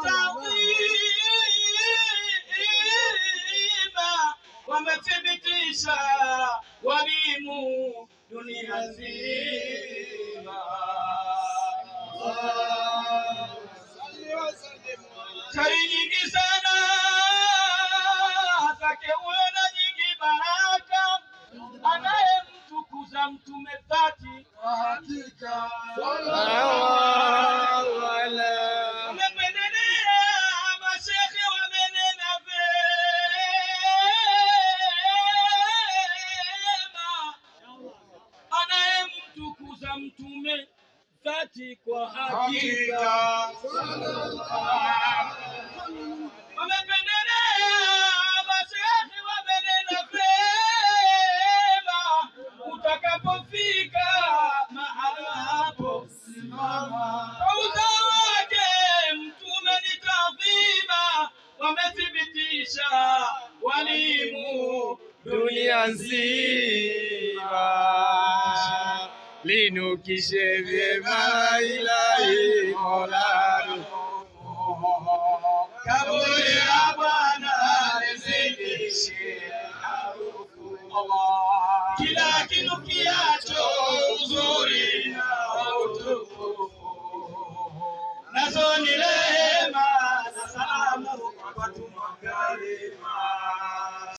taadhima, wamethibitisha walimu dunia nzima. Kheri nyingi sana zake huyo na nyingi baraka, anayemtukuza mtume dhati kwa hakika. Wamependelea mashekhe wamenena vema, anayemtukuza mtume dhati kwa hakika. Wamependelea mashekhe wamenena vema, utakapofika mahala hapo simama. Kwa uzao wake mtume ni taadhima, wamethibitisha walimu dunia nzima. Linukishe vyema ilahi Mola